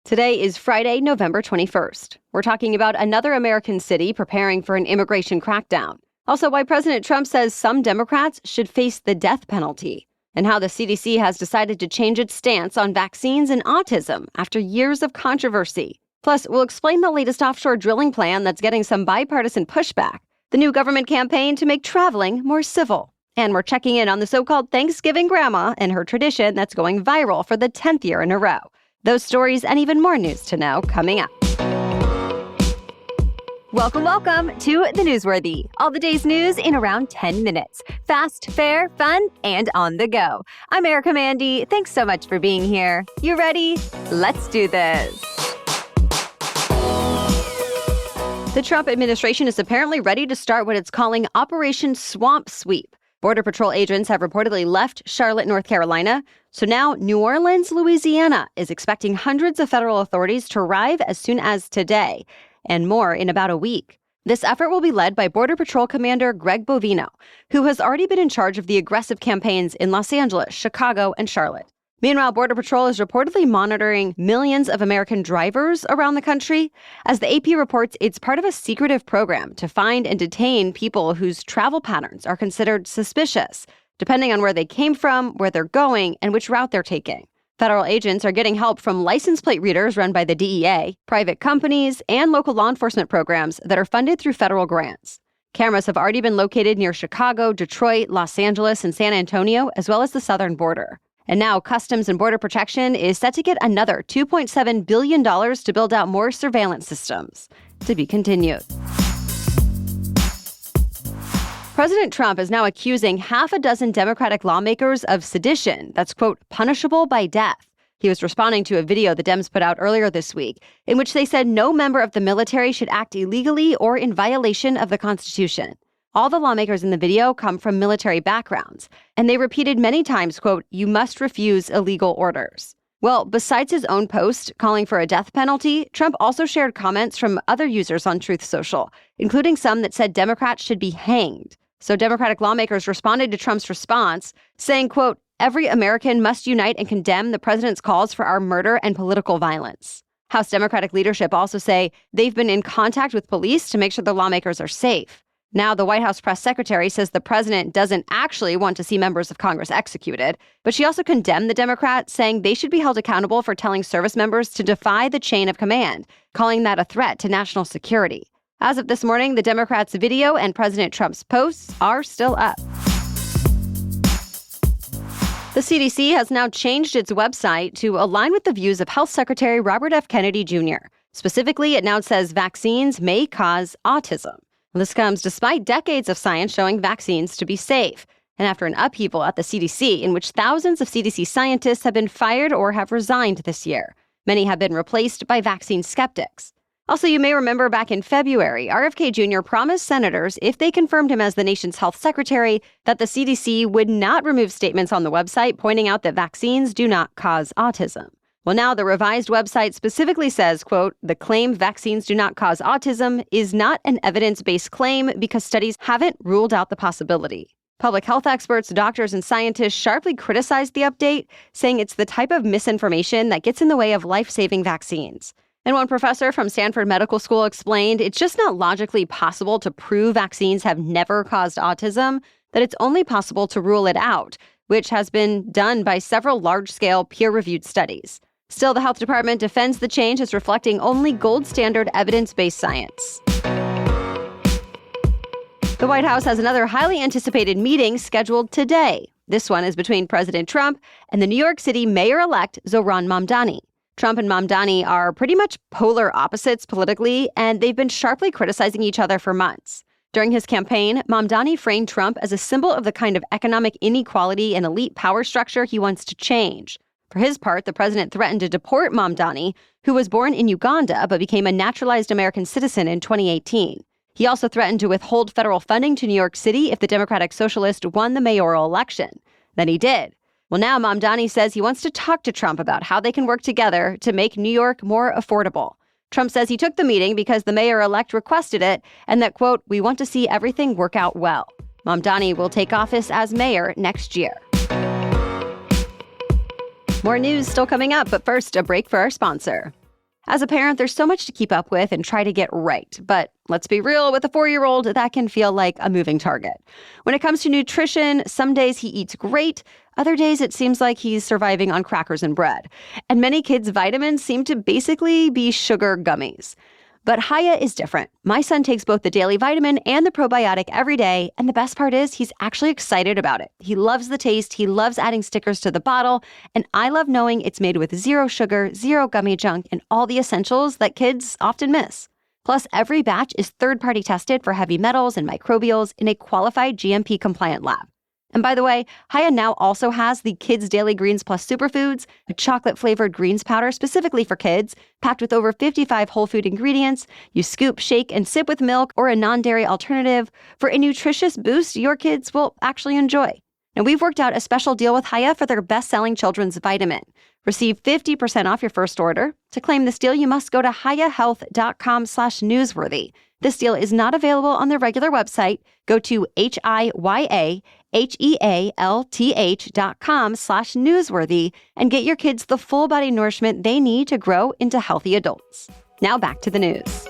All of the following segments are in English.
Today is Friday, November 21st. We're talking about another American city preparing for an immigration crackdown. Also, why President Trump says some Democrats should face the death penalty. And how the CDC has decided to change its stance on vaccines and autism after years of controversy. Plus, we'll explain the latest offshore drilling plan that's getting some bipartisan pushback, the new government campaign to make traveling more civil. And we're checking in on the so-called Thanksgiving grandma and her tradition that's going viral for the 10th year in a row. Those stories and even more news to know coming up. Welcome to The Newsworthy. All the day's news in around 10 minutes. Fast, fair, fun, and on the go. I'm Erica Mandy. Thanks so much for being here. You ready? Let's do this. The Trump administration is apparently ready to start what it's calling Operation Swamp Sweep. Border Patrol agents have reportedly left Charlotte, North Carolina. So now New Orleans, Louisiana is expecting hundreds of federal authorities to arrive as soon as today, and more in about a week. This effort will be led by Border Patrol Commander Greg Bovino, who has already been in charge of the aggressive campaigns in Los Angeles, Chicago, and Charlotte. Meanwhile, Border Patrol is reportedly monitoring millions of American drivers around the country. As the AP reports, it's part of a secretive program to find and detain people whose travel patterns are considered suspicious, depending on where they came from, where they're going, and which route they're taking. Federal agents are getting help from license plate readers run by the DEA, private companies, and local law enforcement programs that are funded through federal grants. Cameras have already been located near Chicago, Detroit, Los Angeles, and San Antonio, as well as the southern border. And now Customs and Border Protection is set to get another $2.7 billion to build out more surveillance systems. To be continued. President Trump is now accusing half a dozen Democratic lawmakers of sedition that's, quote, punishable by death. He was responding to a video the Dems put out earlier this week, in which they said no member of the military should act illegally or in violation of the Constitution. All the lawmakers in the video come from military backgrounds, and they repeated many times, quote, you must refuse illegal orders. Well, besides his own post calling for a death penalty, Trump also shared comments from other users on Truth Social, including some that said Democrats should be hanged. So Democratic lawmakers responded to Trump's response, saying, quote, every American must unite and condemn the president's calls for our murder and political violence. House Democratic leadership also say they've been in contact with police to make sure the lawmakers are safe. Now, the White House press secretary says the president doesn't actually want to see members of Congress executed, but she also condemned the Democrats, saying they should be held accountable for telling service members to defy the chain of command, calling that a threat to national security. As of this morning, the Democrats' video and President Trump's posts are still up. The CDC has now changed its website to align with the views of Health Secretary Robert F. Kennedy Jr. Specifically, it now says vaccines may cause autism. This comes despite decades of science showing vaccines to be safe, and after an upheaval at the CDC in which thousands of CDC scientists have been fired or have resigned this year. Many have been replaced by vaccine skeptics. Also, you may remember back in February, RFK Jr. promised senators, if they confirmed him as the nation's health secretary, that the CDC would not remove statements on the website pointing out that vaccines do not cause autism. Well, now the revised website specifically says, quote, the claim vaccines do not cause autism is not an evidence-based claim because studies haven't ruled out the possibility. Public health experts, doctors, and scientists sharply criticized the update, saying it's the type of misinformation that gets in the way of life-saving vaccines. And one professor from Stanford Medical School explained it's just not logically possible to prove vaccines have never caused autism, that it's only possible to rule it out, which has been done by several large-scale peer-reviewed studies. Still, the health department defends the change as reflecting only gold standard evidence-based science. The White House has another highly anticipated meeting scheduled today. This one is between President Trump and the New York City mayor-elect Zohran Mamdani. Trump and Mamdani are pretty much polar opposites politically, and they've been sharply criticizing each other for months. During his campaign, Mamdani framed Trump as a symbol of the kind of economic inequality and elite power structure he wants to change. For his part, the president threatened to deport Mamdani, who was born in Uganda but became a naturalized American citizen in 2018. He also threatened to withhold federal funding to New York City if the Democratic Socialist won the mayoral election. Then he did. Well, now Mamdani says he wants to talk to Trump about how they can work together to make New York more affordable. Trump says he took the meeting because the mayor-elect requested it and that, quote, we want to see everything work out well. Mamdani will take office as mayor next year. More news still coming up, but first, a break for our sponsor. As a parent, there's so much to keep up with and try to get right. But let's be real, with a 4-year-old, that can feel like a moving target. When it comes to nutrition, some days he eats great. Other days, it seems like he's surviving on crackers and bread. And many kids' vitamins seem to basically be sugar gummies. But Haya is different. My son takes both the daily vitamin and the probiotic every day, and the best part is he's actually excited about it. He loves the taste, he loves adding stickers to the bottle, and I love knowing it's made with 0 sugar, 0 gummy junk, and all the essentials that kids often miss. Plus, every batch is third-party tested for heavy metals and microbials in a qualified GMP-compliant lab. And by the way, Haya now also has the Kids Daily Greens Plus Superfoods, a chocolate-flavored greens powder specifically for kids, packed with over 55 whole food ingredients. You scoop, shake, and sip with milk or a non-dairy alternative for a nutritious boost your kids will actually enjoy. And we've worked out a special deal with Haya for their best-selling children's vitamin. Receive 50% off your first order. To claim this deal, you must go to hayahealth.com/newsworthy. This deal is not available on their regular website. Go to HIYAHEALTH.com/newsworthy and get your kids the full body nourishment they need to grow into healthy adults. Now back to the news.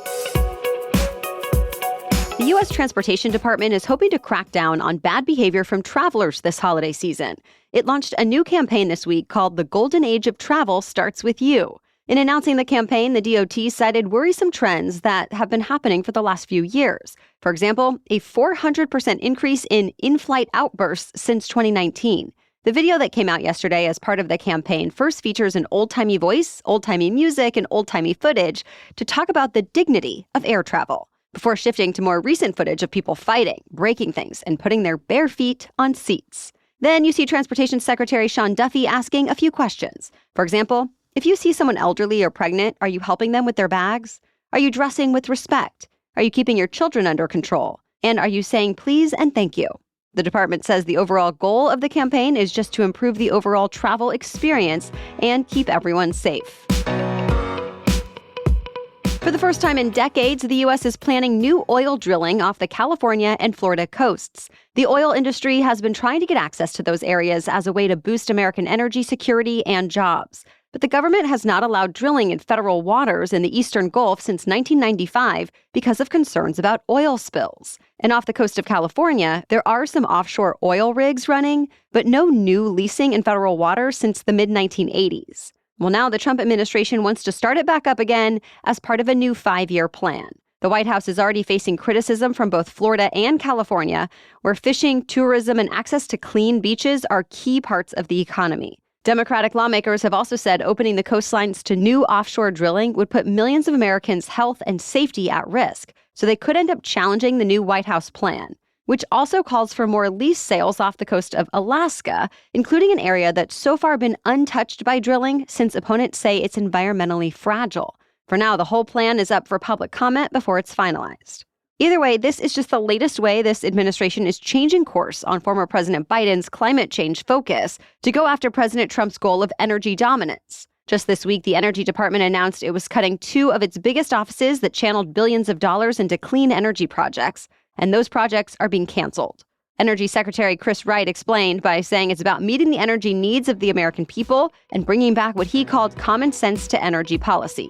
The U.S. Transportation Department is hoping to crack down on bad behavior from travelers this holiday season. It launched a new campaign this week called The Golden Age of Travel Starts With You. In announcing the campaign, the DOT cited worrisome trends that have been happening for the last few years. For example, a 400% increase in in-flight outbursts since 2019. The video that came out yesterday as part of the campaign first features an old-timey voice, old-timey music, and old-timey footage to talk about the dignity of air travel, before shifting to more recent footage of people fighting, breaking things, and putting their bare feet on seats. Then you see Transportation Secretary Sean Duffy asking a few questions. For example, if you see someone elderly or pregnant, are you helping them with their bags? Are you dressing with respect? Are you keeping your children under control? And are you saying please and thank you? The department says the overall goal of the campaign is just to improve the overall travel experience and keep everyone safe. For the first time in decades, the U.S. is planning new oil drilling off the California and Florida coasts. The oil industry has been trying to get access to those areas as a way to boost American energy security and jobs. But the government has not allowed drilling in federal waters in the Eastern Gulf since 1995 because of concerns about oil spills. And off the coast of California, there are some offshore oil rigs running, but no new leasing in federal waters since the mid-1980s. Well, now the Trump administration wants to start it back up again as part of a new 5-year plan. The White House is already facing criticism from both Florida and California, where fishing, tourism, and access to clean beaches are key parts of the economy. Democratic lawmakers have also said opening the coastlines to new offshore drilling would put millions of Americans' health and safety at risk, so they could end up challenging the new White House plan, which also calls for more lease sales off the coast of Alaska, including an area that's so far been untouched by drilling since opponents say it's environmentally fragile. For now, the whole plan is up for public comment before it's finalized. Either way, this is just the latest way this administration is changing course on former President Biden's climate change focus to go after President Trump's goal of energy dominance. Just this week, the Energy Department announced it was cutting 2 of its biggest offices that channeled billions of dollars into clean energy projects, and those projects are being canceled. Energy Secretary Chris Wright explained by saying it's about meeting the energy needs of the American people and bringing back what he called common sense to energy policy.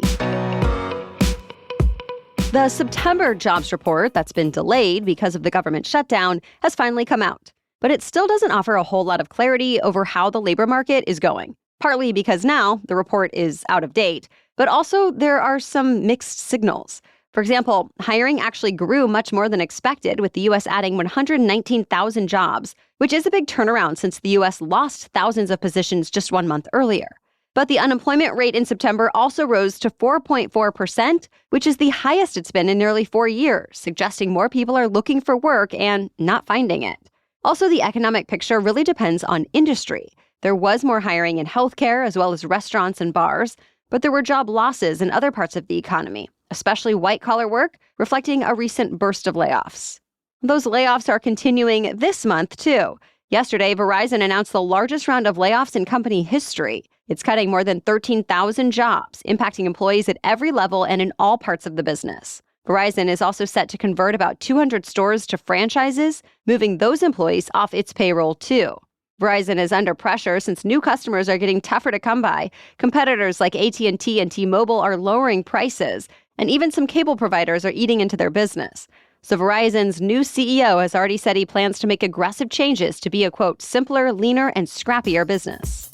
The September jobs report that's been delayed because of the government shutdown has finally come out, but it still doesn't offer a whole lot of clarity over how the labor market is going, partly because now the report is out of date, but also there are some mixed signals. For example, hiring actually grew much more than expected, with the U.S. adding 119,000 jobs, which is a big turnaround since the U.S. lost thousands of positions just 1 month earlier. But the unemployment rate in September also rose to 4.4%, which is the highest it's been in nearly 4 years, suggesting more people are looking for work and not finding it. Also, the economic picture really depends on industry. There was more hiring in healthcare as well as restaurants and bars, but there were job losses in other parts of the economy, especially white-collar work, reflecting a recent burst of layoffs. Those layoffs are continuing this month, too. Yesterday, Verizon announced the largest round of layoffs in company history. It's cutting more than 13,000 jobs, impacting employees at every level and in all parts of the business. Verizon is also set to convert about 200 stores to franchises, moving those employees off its payroll, too. Verizon is under pressure since new customers are getting tougher to come by. Competitors like AT&T and T-Mobile are lowering prices, and even some cable providers are eating into their business. So Verizon's new CEO has already said he plans to make aggressive changes to be a, quote, simpler, leaner, and scrappier business.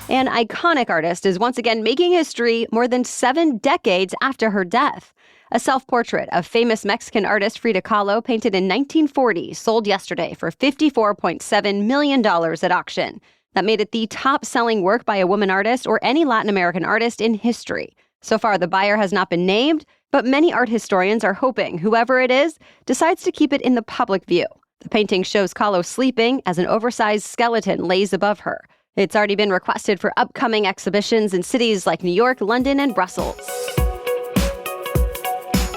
An iconic artist is once again making history more than 7 decades after her death. A self-portrait of famous Mexican artist Frida Kahlo, painted in 1940, sold yesterday for $54.7 million at auction. That made it the top-selling work by a woman artist or any Latin American artist in history. So far, the buyer has not been named, but many art historians are hoping whoever it is decides to keep it in the public view. The painting shows Kahlo sleeping as an oversized skeleton lays above her. It's already been requested for upcoming exhibitions in cities like New York, London, and Brussels.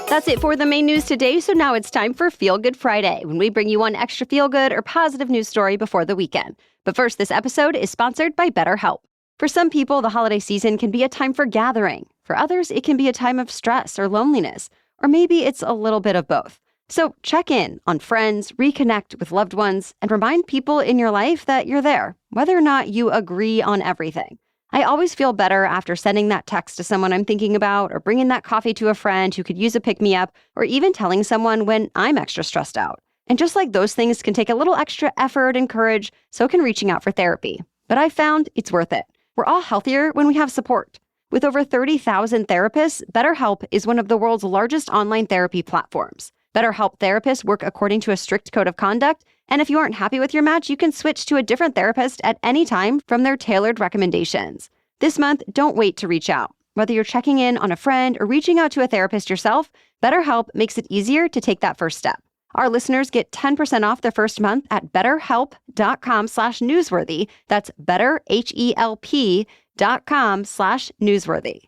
That's it for the main news today, so now it's time for Feel Good Friday, when we bring you one extra feel-good or positive news story before the weekend. But first, this episode is sponsored by BetterHelp. For some people, the holiday season can be a time for gathering. For others, it can be a time of stress or loneliness, or maybe it's a little bit of both. So check in on friends, reconnect with loved ones, and remind people in your life that you're there, whether or not you agree on everything. I always feel better after sending that text to someone I'm thinking about, or bringing that coffee to a friend who could use a pick-me-up, or even telling someone when I'm extra stressed out. And just like those things can take a little extra effort and courage, so can reaching out for therapy. But I found it's worth it. We're all healthier when we have support. With over 30,000 therapists, BetterHelp is one of the world's largest online therapy platforms. BetterHelp therapists work according to a strict code of conduct, and if you aren't happy with your match, you can switch to a different therapist at any time from their tailored recommendations. This month, don't wait to reach out. Whether you're checking in on a friend or reaching out to a therapist yourself, BetterHelp makes it easier to take that first step. Our listeners get 10% off their first month at betterhelp.com/newsworthy. That's betterhelp.com/newsworthy.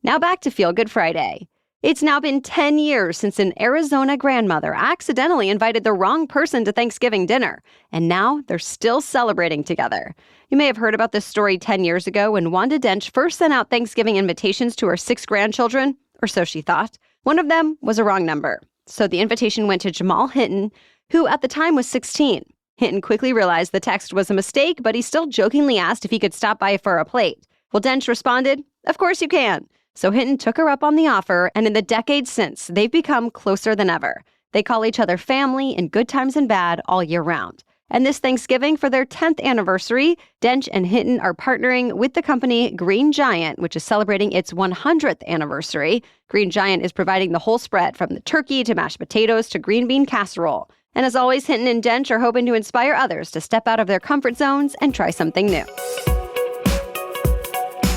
Now back to Feel Good Friday. It's now been 10 years since an Arizona grandmother accidentally invited the wrong person to Thanksgiving dinner, and now they're still celebrating together. You may have heard about this story 10 years ago when Wanda Dench first sent out Thanksgiving invitations to her 6 grandchildren, or so she thought. One of them was a wrong number, so the invitation went to Jamal Hinton, who at the time was 16. Hinton quickly realized the text was a mistake, but he still jokingly asked if he could stop by for a plate. Well, Dench responded, "Of course you can." So Hinton took her up on the offer, and in the decades since, they've become closer than ever. They call each other family in good times and bad all year round. And this Thanksgiving, for their 10th anniversary, Dench and Hinton are partnering with the company Green Giant, which is celebrating its 100th anniversary. Green Giant is providing the whole spread, from the turkey to mashed potatoes to green bean casserole. And as always, Hinton and Dench are hoping to inspire others to step out of their comfort zones and try something new.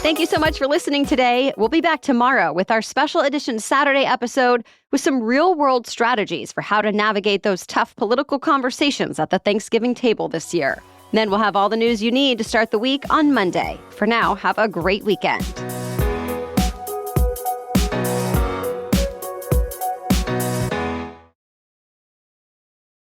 Thank you so much for listening today. We'll be back tomorrow with our special edition Saturday episode with some real-world strategies for how to navigate those tough political conversations at the Thanksgiving table this year. Then we'll have all the news you need to start the week on Monday. For now, have a great weekend.